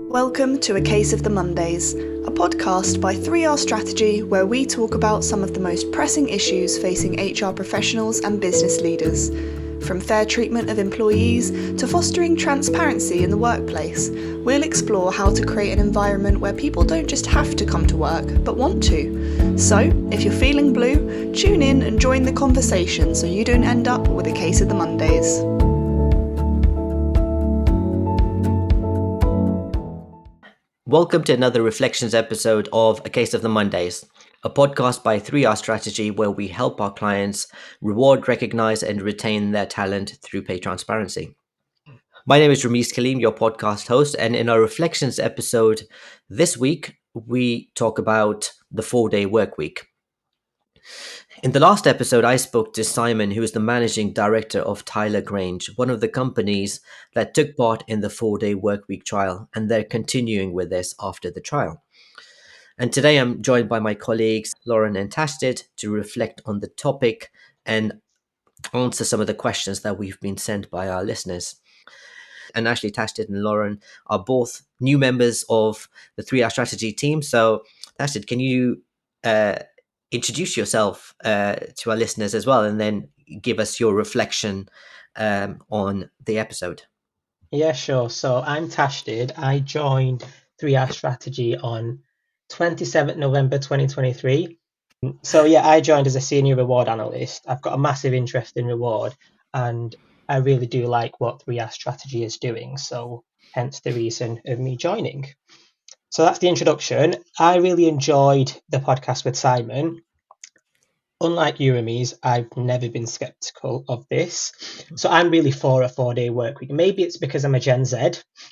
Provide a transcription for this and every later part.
Welcome to A Case of the Mondays, a podcast by 3R Strategy where we talk about some of the most pressing issues facing HR professionals and business leaders. From fair treatment of employees to fostering transparency in the workplace, we'll explore how to create an environment where people don't just have to come to work, but want to. So, if you're feeling blue, tune in and join the conversation so you don't end up with a case of the Mondays. Welcome to another Reflections episode of A Case of the Mondays, a podcast by 3R Strategy where we help our clients reward, recognize, and retain their talent through pay transparency. My name is Rameez, your podcast host, and in our Reflections episode this week, we talk about the 4-day work week. In the last episode, I spoke to Simon, who is the managing director of Tyler Grange, one of the companies that took part in the 4-day workweek trial, and they're continuing with this after the trial. And today I'm joined by my colleagues, Lauren and Tashtid, to reflect on the topic and answer some of the questions that we've been sent by our listeners. And actually, Tashtid and Lauren are both new members of the 3R Strategy team. So, Tashtid, can you introduce yourself to our listeners as well, and then give us your reflection on the episode? Yeah, sure. So I'm Tashtid. I joined 3R Strategy on 27th November 2023. So yeah, I joined as a senior reward analyst. I've got a massive interest in reward, and I really do like what 3R Strategy is doing. So hence the reason of me joining. So that's the introduction. I really enjoyed the podcast with Simon. Unlike you, Rameez, I've never been skeptical of this. So I'm really for a 4-day work week. Maybe it's because I'm a Gen Z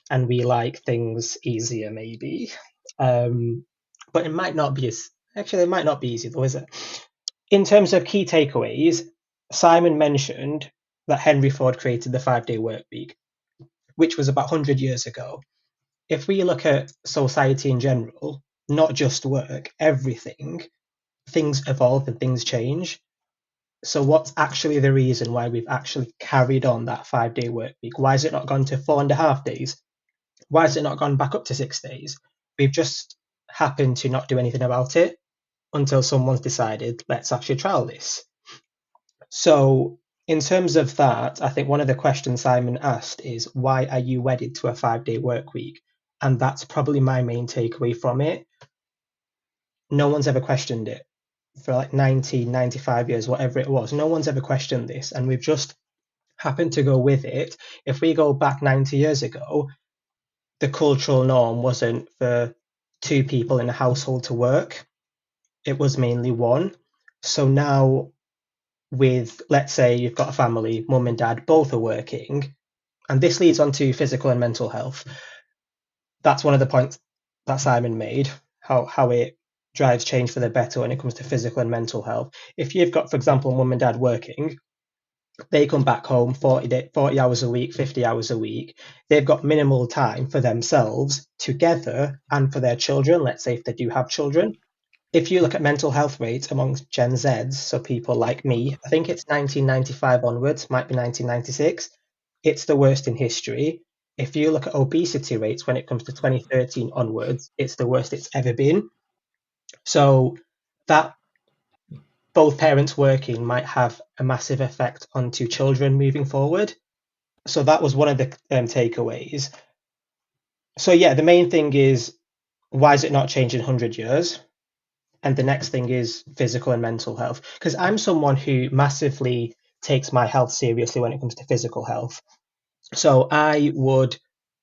and we like things easier, maybe. But it might not be it might not be easy though, is it? In terms of key takeaways, Simon mentioned that Henry Ford created the 5-day work week, which was about 100 years ago. If we look at society in general, not just work, everything, things evolve and things change. So what's actually the reason why we've actually carried on that 5-day work week? Why has it not gone to 4.5 days? Why has it not gone back up to 6 days? We've just happened to not do anything about it until someone's decided, let's actually trial this. So in terms of that, I think one of the questions Simon asked is, why are you wedded to a 5-day work week? And that's probably my main takeaway from it. No one's ever questioned it. For like 90, 95 years, whatever it was, no one's ever questioned this, and we've just happened to go with it. If we go back 90 years ago, the cultural norm wasn't for 2 people in a household to work. It was mainly one. So now with, let's say you've got a family, mum and dad, both are working, and this leads on to physical and mental health. That's one of the points that Simon made, how it drives change for the better when it comes to physical and mental health. If you've got, for example, mum and dad working, they come back home 40 hours a week, 50 hours a week. They've got minimal time for themselves together and for their children, let's say if they do have children. If you look at mental health rates amongst Gen Zs, so people like me, I think it's 1995 onwards, might be 1996, it's the worst in history. If you look at obesity rates when it comes to 2013 onwards, it's the worst it's ever been. So that both parents working might have a massive effect onto children moving forward. So that was one of the takeaways. So yeah, the main thing is, why is it not changed in 100 years? And the next thing is physical and mental health. Because I'm someone who massively takes my health seriously when it comes to physical health. So I would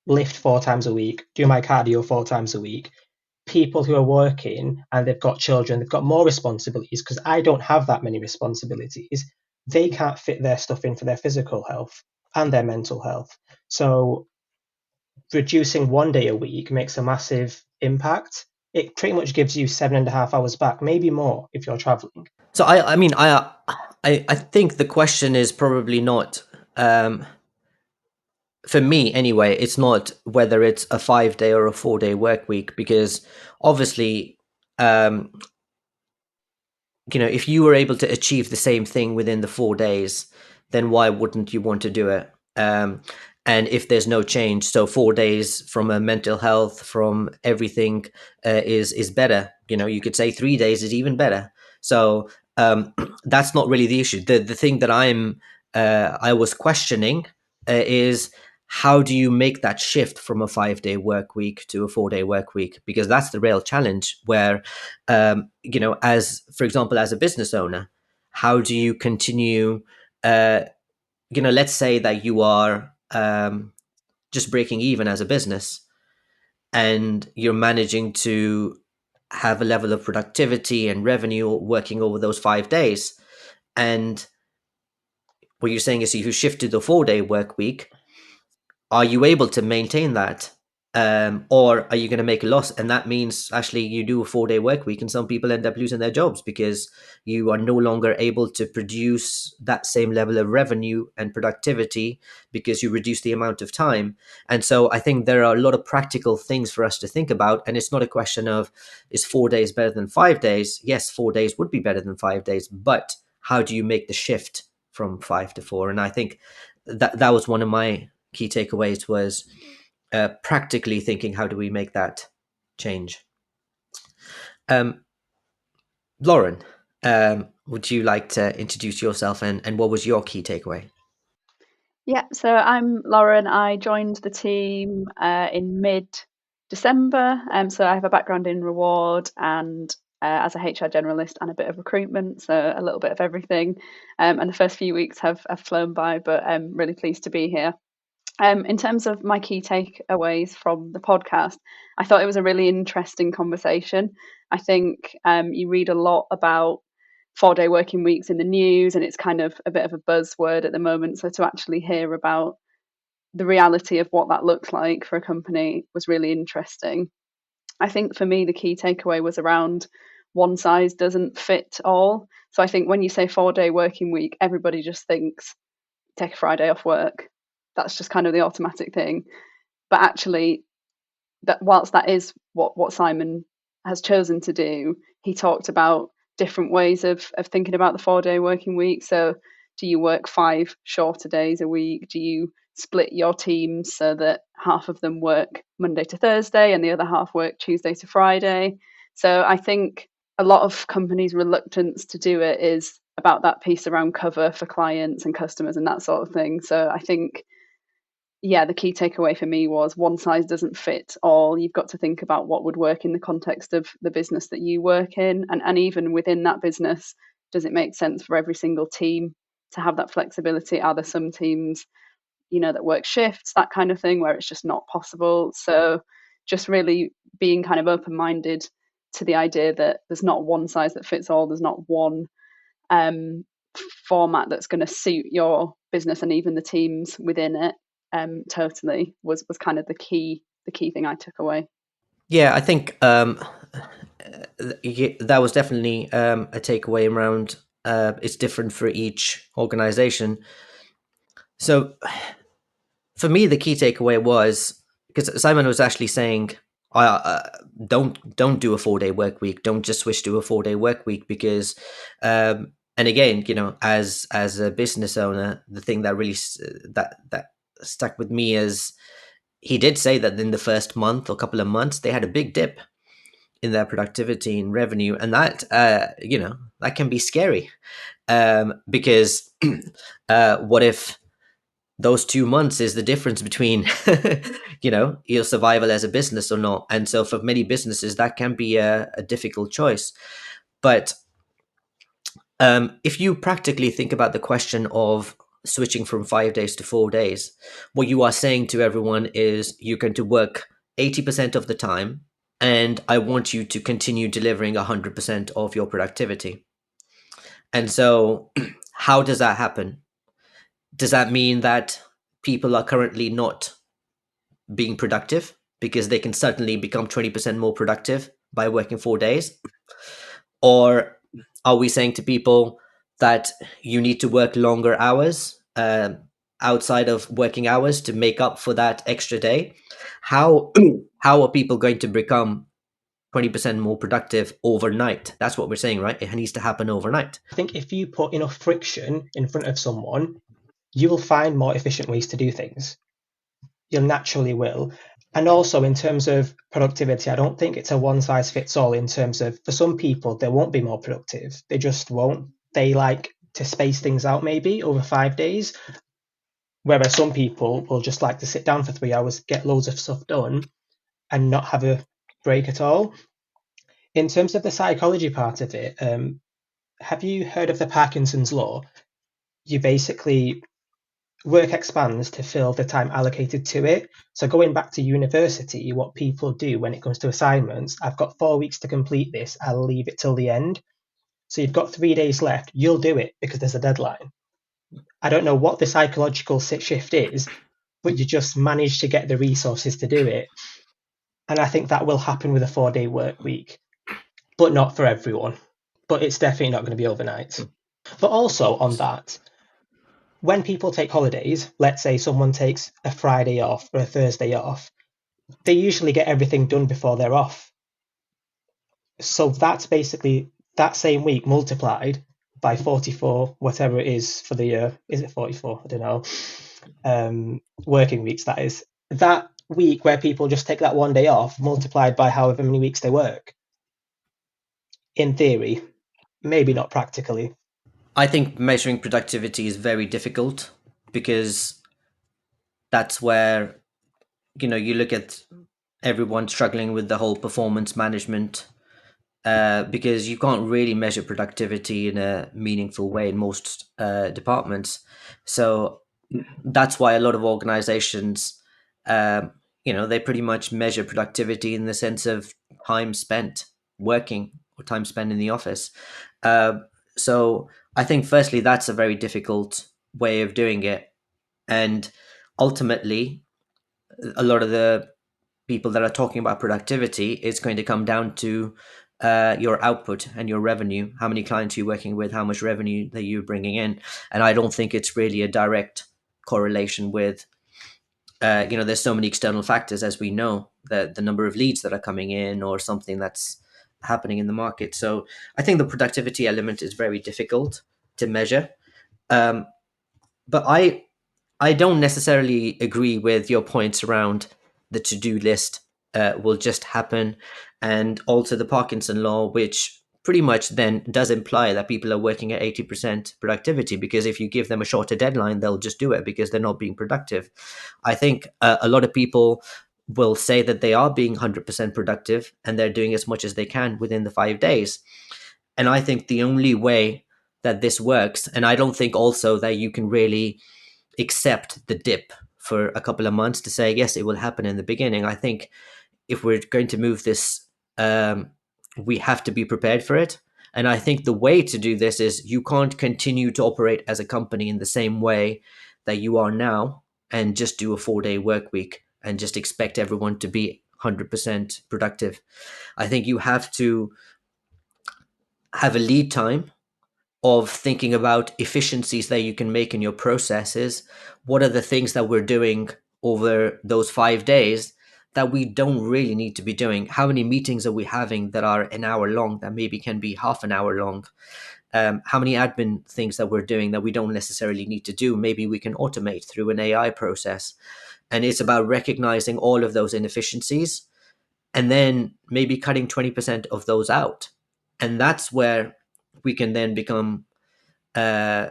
lift 4 times a week, do my cardio 4 times a week. People who are working and they've got children, they've got more responsibilities, because I don't have that many responsibilities. They can't fit their stuff in for their physical health and their mental health. So reducing 1 day a week makes a massive impact. It pretty much gives you 7.5 hours back, maybe more if you're traveling. So I think the question is probably not, for me anyway, it's not whether it's a 5-day or a 4-day work week, because obviously, if you were able to achieve the same thing within the 4 days, then why wouldn't you want to do it? And if there's no change, so 4 days from a mental health, from everything, is better. You could say 3 days is even better. So that's not really the issue. The thing that I was questioning is, how do you make that shift from a 5-day work week to a 4-day work week? Because that's the real challenge. Where as, for example, as a business owner, how do you continue? Let's say that you are just breaking even as a business, and you're managing to have a level of productivity and revenue working over those 5 days. And what you're saying is, if you shift to the 4-day work week, are you able to maintain that? Or are you going to make a loss? And that means actually you do a 4-day work week, and some people end up losing their jobs because you are no longer able to produce that same level of revenue and productivity because you reduce the amount of time. And so I think there are a lot of practical things for us to think about. And it's not a question of, is 4 days better than 5 days? Yes, 4 days would be better than 5 days, but how do you make the shift from 5 to 4? And I think that was one of my key takeaways, was practically thinking, how do we make that change? Lauren, would you like to introduce yourself, and what was your key takeaway? Yeah, so I'm Lauren. I joined the team in mid-December. So I have a background in reward and as a HR generalist and a bit of recruitment, so a little bit of everything. And the first few weeks have flown by, but I'm really pleased to be here. In terms of my key takeaways from the podcast, I thought it was a really interesting conversation. I think you read a lot about 4-day working weeks in the news, and it's kind of a bit of a buzzword at the moment. So to actually hear about the reality of what that looks like for a company was really interesting. I think for me, the key takeaway was around one size doesn't fit all. So I think when you say 4-day working week, everybody just thinks take a Friday off work. That's just kind of the automatic thing. But actually, that whilst that is what Simon has chosen to do, he talked about different ways of thinking about the 4-day working week. So do you work 5 shorter days a week? Do you split your teams so that half of them work Monday to Thursday and the other half work Tuesday to Friday? So I think a lot of companies' reluctance to do it is about that piece around cover for clients and customers and that sort of thing. So I think, yeah, the key takeaway for me was one size doesn't fit all. You've got to think about what would work in the context of the business that you work in. And even within that business, does it make sense for every single team to have that flexibility? Are there some teams, that work shifts, that kind of thing, where it's just not possible? So just really being kind of open-minded to the idea that there's not one size that fits all. There's not one format that's going to suit your business and even the teams within it. Totally was kind of the key thing I took away. Yeah, I think that was definitely a takeaway around, it's different for each organization. So for me, the key takeaway was, because Simon was actually saying, don't do a 4-day work week. Don't just switch to a 4-day work week, because, and again, as a business owner, the thing that really that stuck with me is, he did say that in the first month or couple of months, they had a big dip in their productivity and revenue, and that that can be scary, because what if those 2 months is the difference between your survival as a business or not? And so for many businesses, that can be a difficult choice. But if you practically think about the question of switching from 5 days to 4 days, what you are saying to everyone is, you're going to work 80% of the time, and I want you to continue delivering 100% of your productivity. And so how does that happen? Does that mean that people are currently not being productive? Because they can certainly become 20% more productive by working 4 days. Or are we saying to people that you need to work longer hours outside of working hours to make up for that extra day? How are people going to become 20% more productive overnight? That's what we're saying, right? It needs to happen overnight. I think if you put enough friction in front of someone, you will find more efficient ways to do things. you naturally will. And also in terms of productivity, I don't think it's a one size fits all in terms of, for some people, they won't be more productive. They just won't. They like to space things out maybe over 5 days, whereas some people will just like to sit down for 3 hours, get loads of stuff done, and not have a break at all. In terms of the psychology part of it, have you heard of the Parkinson's law? You basically work expands to fill the time allocated to it. So going back to university, what people do when it comes to assignments, I've got 4 weeks to complete this, I'll leave it till the end. So you've got 3 days left, you'll do it because there's a deadline. I don't know what the psychological shift is, but you just manage to get the resources to do it. And I think that will happen with a 4-day work week, but not for everyone. But it's definitely not going to be overnight. But also on that, when people take holidays, let's say someone takes a Friday off or a Thursday off, they usually get everything done before they're off. So that's basically that same week multiplied by 44, whatever it is for the year. Is it 44? I don't know. Working weeks, that is. That week where people just take that one day off, multiplied by however many weeks they work. In theory, maybe not practically. I think measuring productivity is very difficult because that's where, you look at everyone struggling with the whole performance management, because you can't really measure productivity in a meaningful way in most departments. So that's why a lot of organizations, they pretty much measure productivity in the sense of time spent working or time spent in the office. Uh, so I think, firstly, that's a very difficult way of doing it. And ultimately, a lot of the people that are talking about productivity is going to come down to your output and your revenue, how many clients you're working with, how much revenue that you're bringing in. And I don't think it's really a direct correlation with, there's so many external factors, as we know, the number of leads that are coming in or something that's happening in the market. So I think the productivity element is very difficult to measure. Um, but I don't necessarily agree with your points around the to-do list will just happen, and also the Parkinson law, which pretty much then does imply that people are working at 80% productivity, because if you give them a shorter deadline, they'll just do it because they're not being productive. I think a lot of people will say that they are being 100% productive and they're doing as much as they can within the 5 days. And I think the only way that this works, and I don't think also that you can really accept the dip for a couple of months to say, yes, it will happen in the beginning. I think if we're going to move this, we have to be prepared for it. And I think the way to do this is you can't continue to operate as a company in the same way that you are now and just do a 4-day work week and just expect everyone to be 100% productive. I think you have to have a lead time of thinking about efficiencies that you can make in your processes. What are the things that we're doing over those 5 days that we don't really need to be doing? How many meetings are we having that are an hour long that maybe can be half an hour long? How many admin things that we're doing that we don't necessarily need to do? Maybe we can automate through an AI process. And it's about recognizing all of those inefficiencies and then maybe cutting 20% of those out. And that's where we can then become uh,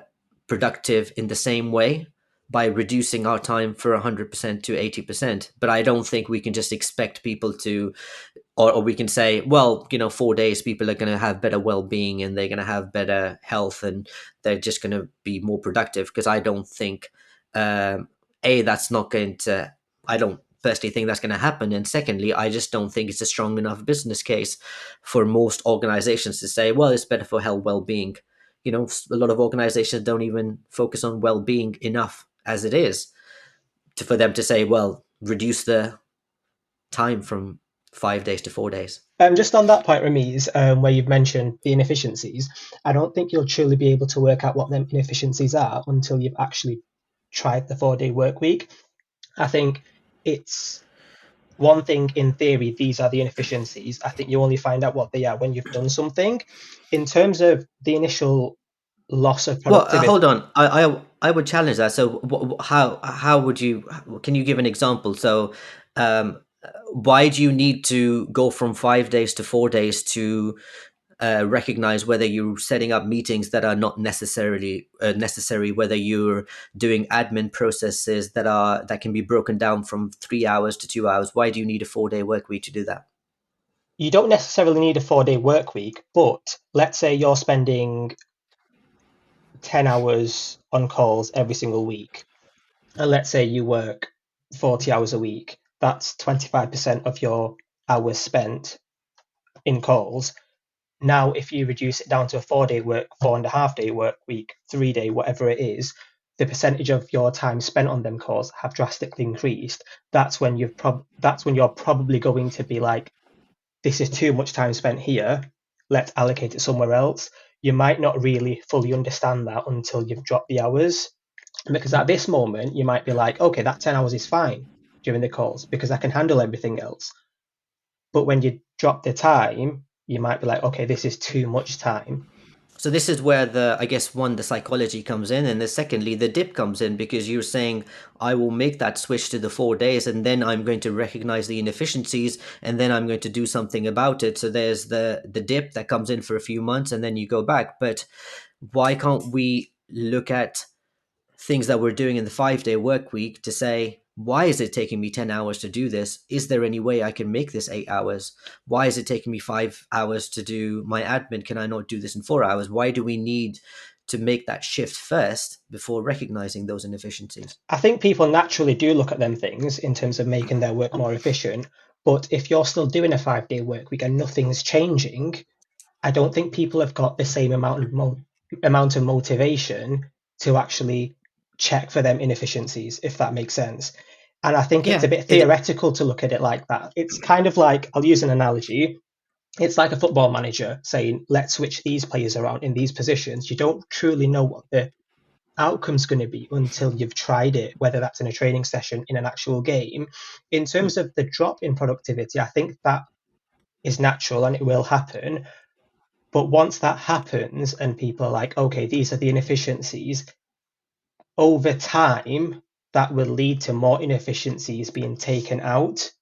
productive in the same way by reducing our time for 100% to 80%. But I don't think we can just expect people to, or we can say, well, 4 days, people are going to have better well-being and they're going to have better health and they're just going to be more productive. Because I don't think, that's not going to, I don't personally think that's going to happen. And secondly, I just don't think it's a strong enough business case for most organizations to say, well, it's better for health, well-being. A lot of organizations don't even focus on well-being enough as it is for them to say, well, reduce the time from 5 days to 4 days. Just on that point, Rameez, where you've mentioned the inefficiencies, I don't think you'll truly be able to work out what them inefficiencies are until you've actually tried the 4-day work week. I think it's one thing in theory, these are the inefficiencies. I think you only find out what they are when you've done something. In terms of the initial loss of Well, productivity. hold on. I would challenge that. So, how would you? Can you give an example? So, why do you need to go from 5 days to 4 days to recognize whether you're setting up meetings that are not necessarily necessary, whether you're doing admin processes that can be broken down from 3 hours to 2 hours? Why do you need a 4 day work week to do that? You don't necessarily need a 4-day work week, but let's say you're spending 10 hours on calls every single week. And let's say you work 40 hours a week. That's 25% of your hours spent in calls. Now, if you reduce it down to a 4-day work, 4.5-day work week, 3-day, whatever it is, the percentage of your time spent on them calls have drastically increased. That's when you're probably going to be like, this is too much time spent here. Let's allocate it somewhere else. You might not really fully understand that until you've dropped the hours. Because at this moment, you might be like, okay, that 10 hours is fine during the calls because I can handle everything else. But when you drop the time, you might be like, okay, this is too much time. So this is where I guess the psychology comes in, and then secondly, the dip comes in, because you're saying I will make that switch to the 4 days, and then I'm going to recognize the inefficiencies, and then I'm going to do something about it. So there's the dip that comes in for a few months, and then you go back. But why can't we look at things that we're doing in the 5 day work week to say, why is it taking me 10 hours to do this? Is there any way I can make this 8 hours? Why is it taking me 5 hours to do my admin? Can I not do this in 4 hours? Why do we need to make that shift first before recognizing those inefficiencies? I think people naturally do look at them things in terms of making their work more efficient. But if you're still doing a 5-day work week and nothing's changing, I don't think people have got the same amount of motivation to actually check for them inefficiencies, if that makes sense. And I think it's a Yeah, bit theoretical to look at it like that. It's kind of like, I'll use an analogy. It's like a football manager saying, let's switch these players around in these positions. You don't truly know what the outcome's going to be until you've tried it, whether that's in a training session, in an actual game. In terms of the drop in productivity, I think that is natural and it will happen. But once that happens and people are like, okay, these are the inefficiencies, over time, that will lead to more inefficiencies being taken out.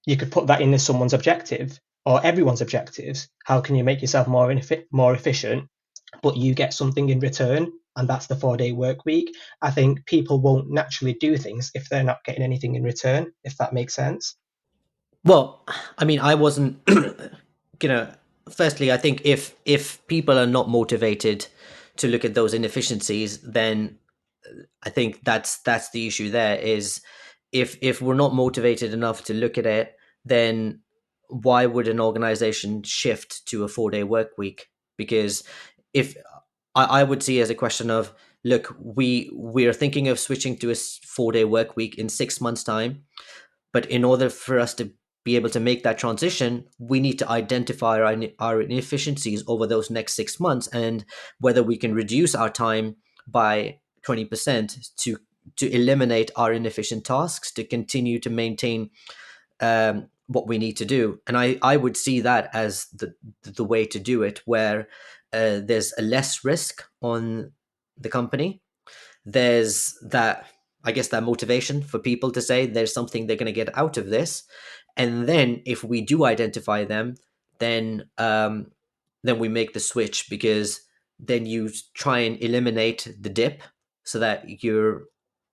You could put that in as someone's objective or everyone's objectives. How can you make yourself more efficient, but you get something in return? And that's the 4-day work week. I think people won't naturally do things if they're not getting anything in return, if that makes sense. well, I mean, I wasn't you know firstly, I think if people are not motivated to look at those inefficiencies, then I think that's the issue. There is, if we're not motivated enough to look at it, then why would an organization shift to a 4 day work week? Because if I would see it as a question of, look, we're thinking of switching to a 4 day work week in 6 months time, but in order for us to be able to make that transition, we need to identify our inefficiencies over those next 6 months, and whether we can reduce our time by 20% to eliminate our inefficient tasks, to continue to maintain what we need to do. And I would see that as the way to do it, where there's a less risk on the company. There's that, I guess, that motivation for people to say there's something they're going to get out of this. And then if we do identify them, then we make the switch, because then you try and eliminate the dip, so that you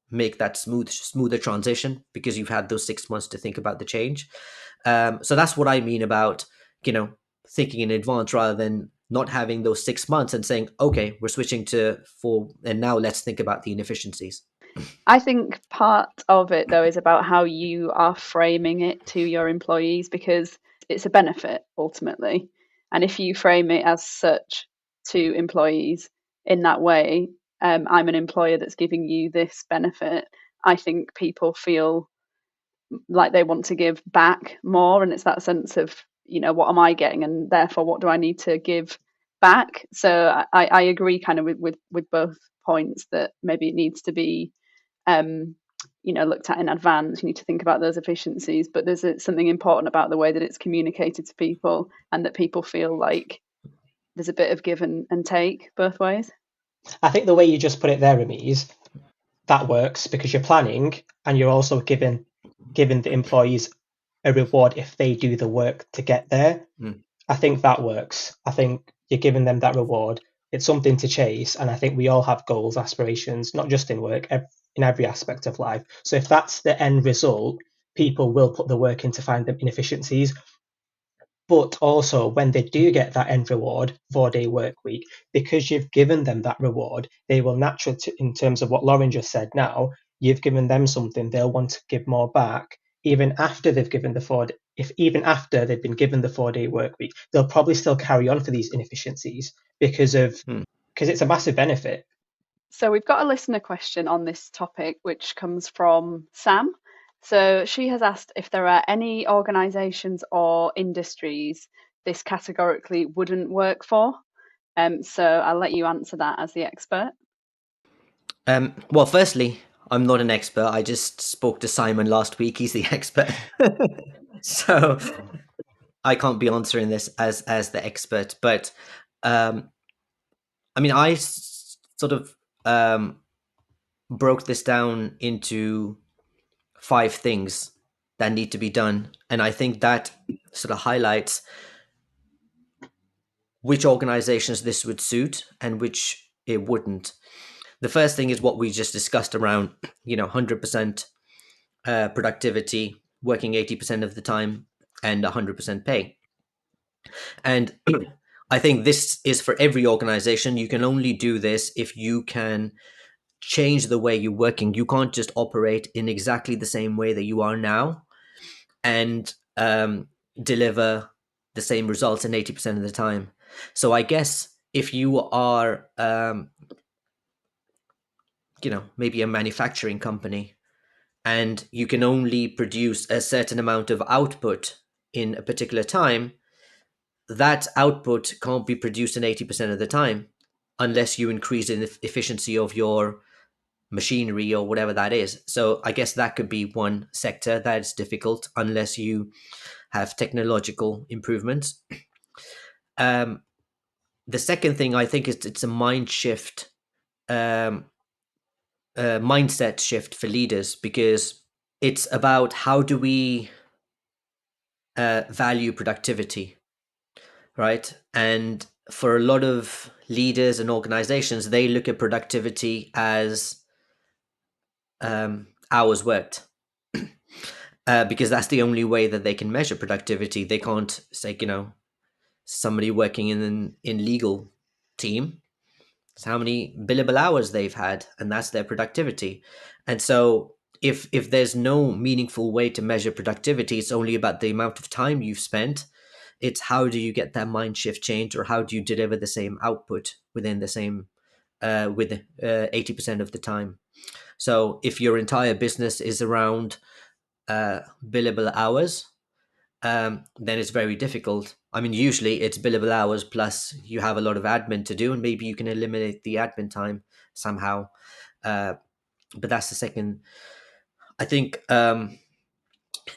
make that smoother transition, because you've had those 6 months to think about the change. So that's what I mean about, thinking in advance, rather than not having those 6 months and saying, okay, we're switching to 4, and now let's think about the inefficiencies. I think part of it, though, is about how you are framing it to your employees, because it's a benefit ultimately. And if you frame it as such to employees in that way, I'm an employer that's giving you this benefit, I think people feel like they want to give back more. And it's that sense of, what am I getting? And therefore, what do I need to give back? So I agree kind of with both points, that maybe it needs to be looked at in advance. You need to think about those efficiencies, but there's something important about the way that it's communicated to people, and that people feel like there's a bit of give and take both ways. I think the way you just put it there, Rameez, that works because you're planning and you're also giving the employees a reward if they do the work to get there. I think that works. I think you're giving them that reward. It's something to chase, and I think we all have goals, aspirations, not just in work, in every aspect of life. So if that's the end result, people will put the work in to find the inefficiencies. But also, when they do get that end reward, 4-day work week, because you've given them that reward, they will naturally, in terms of what Lauren just said now, you've given them something, they'll want to give more back. Even after they've given even after they've been given the 4-day work week, they'll probably still carry on for these inefficiencies because it's a massive benefit. So we've got a listener question on this topic, which comes from Sam. So she has asked if there are any organisations or industries this categorically wouldn't work for. So I'll let you answer that as the expert. Well, firstly, I'm not an expert. I just spoke to Simon last week. He's the expert. So I can't be answering this as the expert. But I mean, I sort of broke this down into 5 things that need to be done. And I think that sort of highlights which organizations this would suit and which it wouldn't. The first thing is what we just discussed around, 100% productivity, working 80% of the time, and 100% pay. And I think this is for every organization. You can only do this if you can change the way you're working. You can't just operate in exactly the same way that you are now and deliver the same results in 80% of the time. So I guess if you are, maybe a manufacturing company and you can only produce a certain amount of output in a particular time, that output can't be produced in 80% of the time unless you increase the efficiency of your machinery or whatever that is. So I guess that could be one sector that is difficult unless you have technological improvements. The second thing I think is it's a mindset shift for leaders, because it's about how do we value productivity, right? And for a lot of leaders and organizations, they look at productivity as hours worked. Because that's the only way that they can measure productivity. They can't say, somebody working in legal team, it's how many billable hours they've had, and that's their productivity. And so if there's no meaningful way to measure productivity, it's only about the amount of time you've spent. It's how do you get that mind shift change, or how do you deliver the same output within the same with 80% of the time. So if your entire business is around billable hours, then it's very difficult. I mean, usually it's billable hours plus you have a lot of admin to do, and maybe you can eliminate the admin time somehow. But that's the second. I think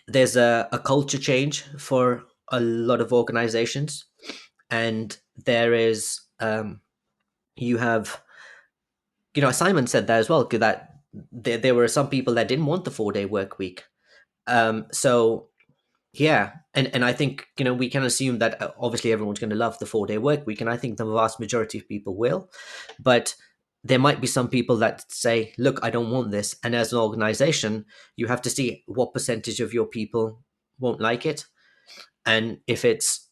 there's a culture change for a lot of organizations, and there is you have, Simon said that as well, that there were some people that didn't want the 4-day work week. So yeah, and I think we can assume that obviously everyone's going to love the 4-day work week, and I think the vast majority of people will, but there might be some people that say, look, I don't want this. And as an organization, you have to see what percentage of your people won't like it. And if it's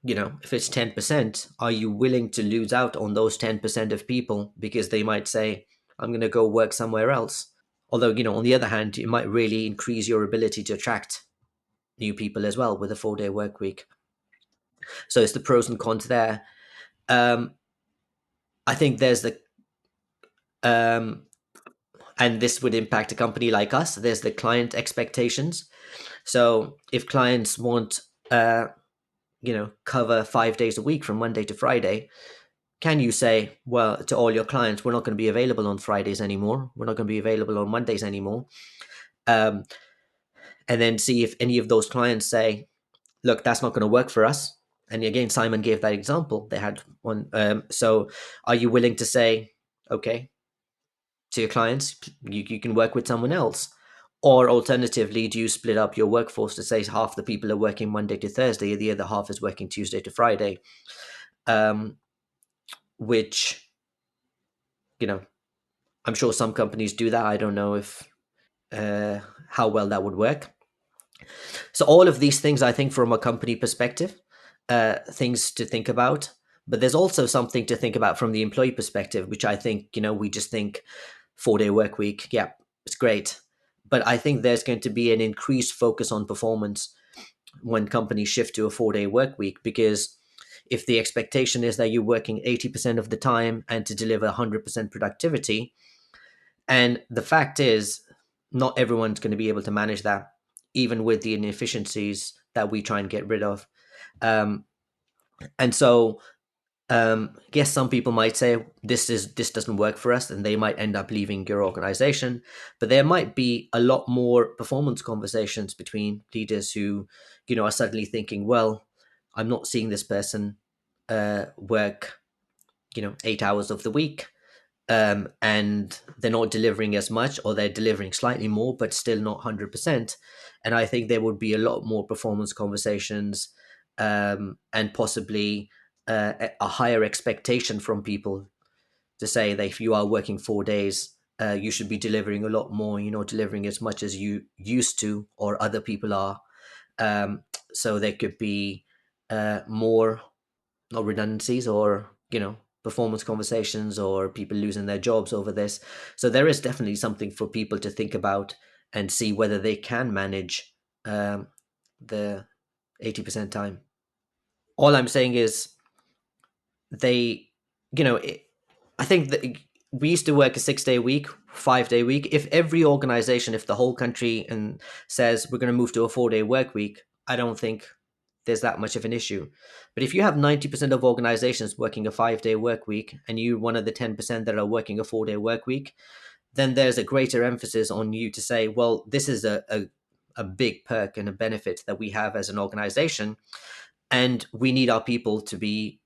10%, are you willing to lose out on those 10% of people because they might say, I'm going to go work somewhere else? Although, on the other hand, it might really increase your ability to attract new people as well with a 4-day work week. So it's the pros and cons there. I think there's the and this would impact a company like us. There's the client expectations. So if clients want cover 5 days a week from Monday to Friday, can you say, well, to all your clients, we're not going to be available on Fridays anymore, we're not going to be available on Mondays anymore, and then see if any of those clients say, look, that's not going to work for us, and again, Simon gave that example. They had one. So are you willing to say, okay, to your clients, you can work with someone else? Or alternatively, do you split up your workforce to say half the people are working Monday to Thursday, the other half is working Tuesday to Friday? Which, I'm sure some companies do that. I don't know if how well that would work. So all of these things, I think, from a company perspective, things to think about. But there's also something to think about from the employee perspective, which I think, we just think 4-day work week. Yeah, it's great. But I think there's going to be an increased focus on performance when companies shift to a 4-day work week, because if the expectation is that you're working 80% of the time and to deliver 100% productivity, and the fact is, not everyone's going to be able to manage that, even with the inefficiencies that we try and get rid of. And so, yes, some people might say this doesn't work for us, and they might end up leaving your organization. But there might be a lot more performance conversations between leaders who, are suddenly thinking, well, I'm not seeing this person work, 8 hours of the week, and they're not delivering as much, or they're delivering slightly more but still not 100%. And I think there would be a lot more performance conversations, and possibly a higher expectation from people to say that if you are working 4 days, you should be delivering a lot more, delivering as much as you used to or other people are. So there could be more, not redundancies, or performance conversations, or people losing their jobs over this. So there is definitely something for people to think about and see whether they can manage the 80% time. All I'm saying is they, I think that we used to work a 6-day week, 5-day week. If every organization, if the whole country and says we're going to move to a 4-day work week, I don't think there's that much of an issue. But if you have 90% of organizations working a 5-day work week, and you one of the 10% that are working a 4-day work week, then there's a greater emphasis on you to say, well, this is a big perk and a benefit that we have as an organization, and we need our people to be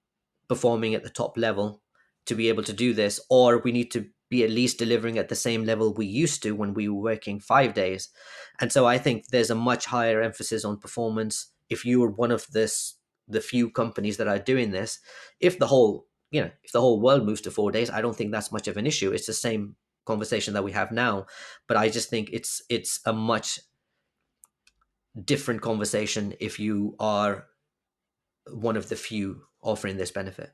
performing at the top level to be able to do this, or we need to be at least delivering at the same level we used to when we were working 5 days. And so I think there's a much higher emphasis on performance if you are one of the few companies that are doing this. If the whole if the whole world moves to 4 days, I don't think that's much of an issue. It's the same conversation that we have now, but I just think it's a much different conversation if you are one of the few offering this benefit.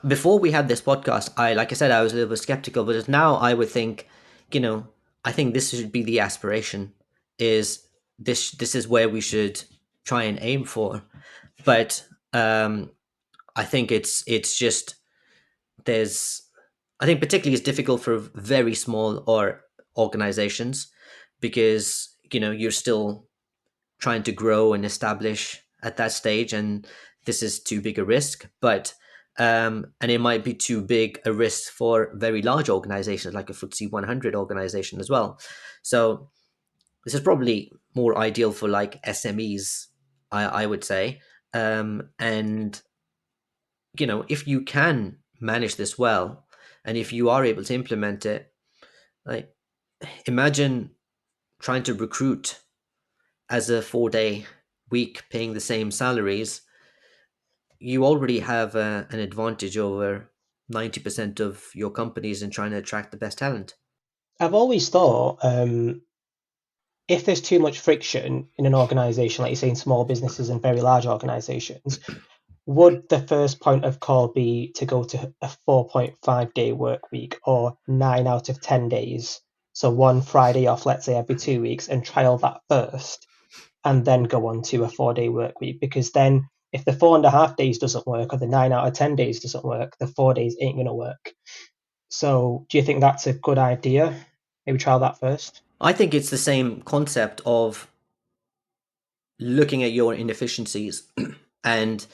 Before we had this podcast, like I said, I was a little bit skeptical, but now I would think, I think this should be the aspiration. Is this is where we should try and aim for? But I think it's just there's I think particularly it's difficult for very small or organizations, because you're still trying to grow and establish at that stage, and this is too big a risk. But and it might be too big a risk for very large organizations like a FTSE 100 organization as well. So this is probably more ideal for like SMEs, I would say. And if you can manage this well, and if you are able to implement it, like, imagine trying to recruit as a 4-day week paying the same salaries. You already have an advantage over 90% of your companies in trying to attract the best talent. I've always thought if there's too much friction in an organization, like you say, in small businesses and very large organizations, would the first point of call be to go to a 4.5-day work week, or 9 out of 10 days? So one Friday off, let's say every 2 weeks, and trial that first, and then go on to a 4-day work week. Because then if the 4.5 days doesn't work, or the 9 out of 10 days doesn't work, the 4 days ain't going to work. So do you think that's a good idea? Maybe trial that first? I think it's the same concept of looking at your inefficiencies and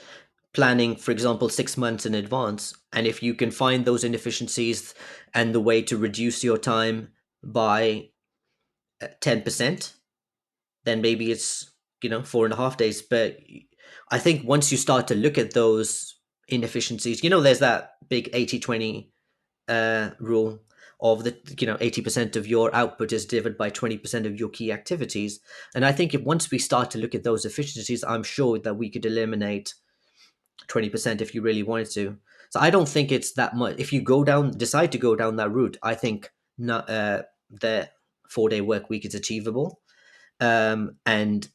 planning, for example, 6 months in advance. And if you can find those inefficiencies and the way to reduce your time by 10%, then maybe it's 4.5 days. But I think once you start to look at those inefficiencies, there's that big 80-20 rule of 80% of your output is delivered by 20% of your key activities. And I think if once we start to look at those efficiencies, I'm sure that we could eliminate 20% if you really wanted to. So I don't think it's that much. If you decide to go down that route, I think not, the 4-day work week is achievable. And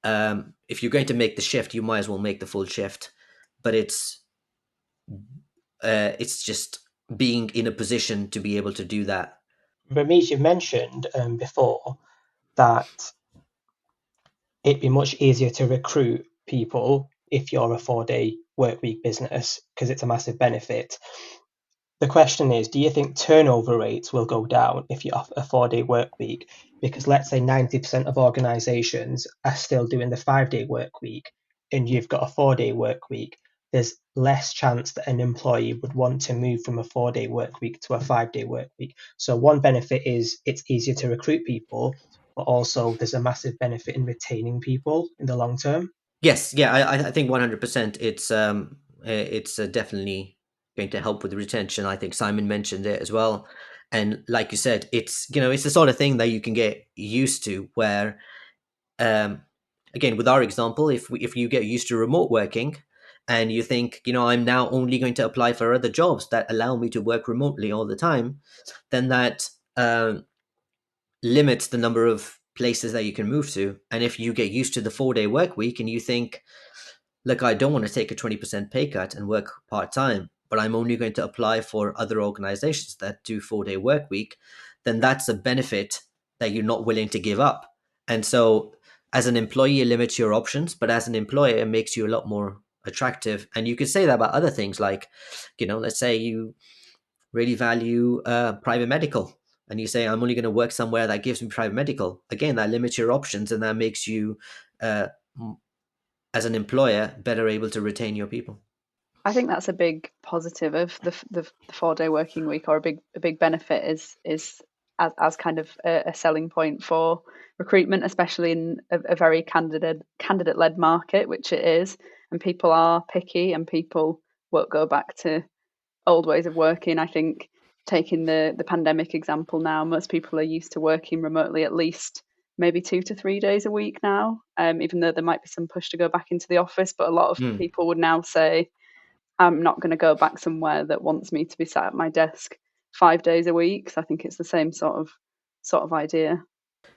if you're going to make the shift, you might as well make the full shift. But it's just being in a position to be able to do that. Rameez, you mentioned before that it'd be much easier to recruit people if you're a 4-day work week business because it's a massive benefit. The question is, do you think turnover rates will go down if you offer a 4-day work week? Because let's say 90% of organizations are still doing the 5-day work week and you've got a 4-day work week. There's less chance that an employee would want to move from a 4-day work week to a 5-day work week. So one benefit is it's easier to recruit people, but also there's a massive benefit in retaining people in the long term. Yes, yeah, I think 100%. It's definitely going to help with retention. I think Simon mentioned it as well, and like you said, it's the sort of thing that you can get used to. Where, again, with our example, if you get used to remote working, and you think, I'm now only going to apply for other jobs that allow me to work remotely all the time, then that limits the number of places that you can move to. And if you get used to the 4-day work week and you think, look, I don't want to take a 20% pay cut and work part time, but I'm only going to apply for other organizations that do 4-day work week, then that's a benefit that you're not willing to give up. And so as an employee, it limits your options, but as an employer, it makes you a lot more attractive. And you could say that about other things like, let's say you really value private medical. And you say, I'm only going to work somewhere that gives me private medical. Again, that limits your options and that makes you, as an employer, better able to retain your people. I think that's a big positive of the 4-day working week, or a big benefit is as kind of a selling point for recruitment, especially in a very candidate led market, which it is, and people are picky and people won't go back to old ways of working. I think taking the pandemic example now, most people are used to working remotely at least maybe 2 to 3 days a week now, even though there might be some push to go back into the office. But a lot of people would now say, I'm not going to go back somewhere that wants me to be sat at my desk 5 days a week. So I think it's the same sort of idea.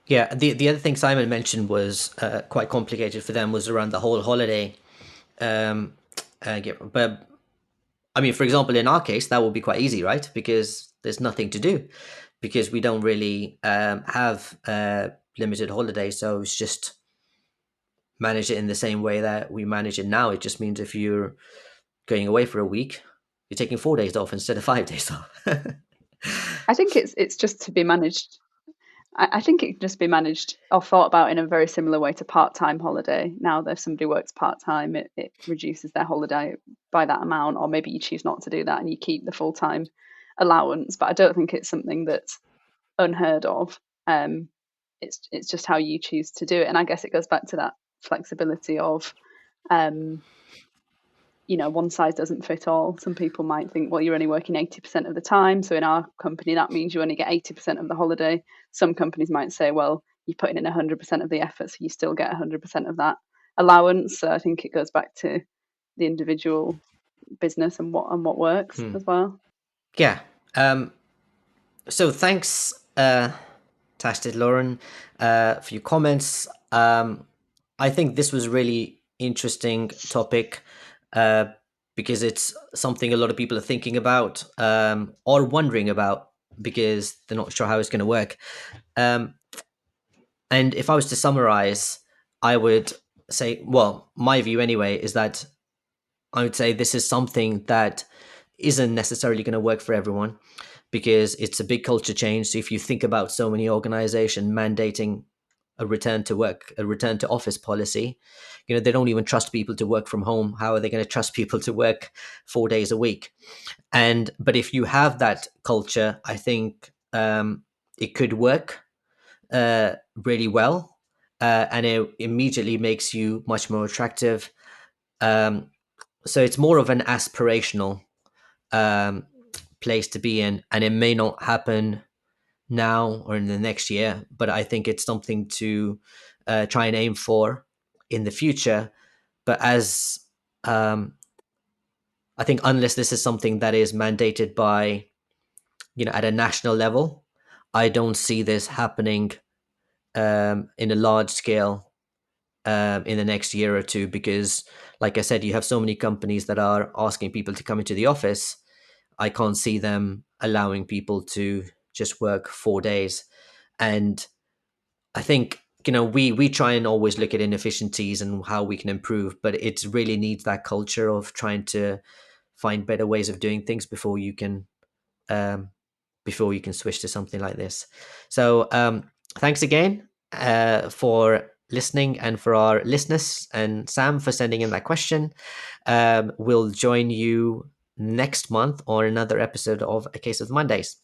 Yeah, the other thing Simon mentioned was quite complicated for them was around the whole holiday. But I mean, for example, in our case, that would be quite easy, right? Because there's nothing to do, because we don't really have limited holiday, so it's just manage it in the same way that we manage it now. It just means if you're going away for a week, you're taking 4 days off instead of 5 days off. I think it's just to be managed. I think it can just be managed or thought about in a very similar way to part-time holiday. Now that if somebody works part-time, it reduces their holiday by that amount, or maybe you choose not to do that and you keep the full-time allowance. But I don't think it's something that's unheard of. It's just how you choose to do it. And I guess it goes back to that flexibility of one size doesn't fit all. Some people might think, well, you're only working 80% of the time. So in our company, that means you only get 80% of the holiday. Some companies might say, well, you're putting in 100% of the effort, so you still get 100% of that allowance. So I think it goes back to the individual business and what works as well. Yeah. So thanks, Tasted Lauren, for your comments. I think this was really interesting topic because it's something a lot of people are thinking about or wondering about because they're not sure how it's going to work. And if I was to summarize, I would say, well, my view anyway, is that I would say this is something that isn't necessarily going to work for everyone because it's a big culture change. So if you think about so many organizations mandating a return to work, a return to office policy, they don't even trust people to work from home. How are they going to trust people to work 4 days a week? But if you have that culture, I think it could work really well. And it immediately makes you much more attractive. So it's more of an aspirational place to be in, and it may not happen now or in the next year, but I think it's something to try and aim for in the future. But as I think, unless this is something that is mandated by, at a national level, I don't see this happening in a large scale in the next year or two, because, like I said, you have so many companies that are asking people to come into the office. I can't see them allowing people to just work 4 days. And I think, we try and always look at inefficiencies and how we can improve, but it really needs that culture of trying to find better ways of doing things um, before you can switch to something like this. So thanks again for listening, and for our listeners, and Sam for sending in that question. We'll join you next month on another episode of A Case of Mondays.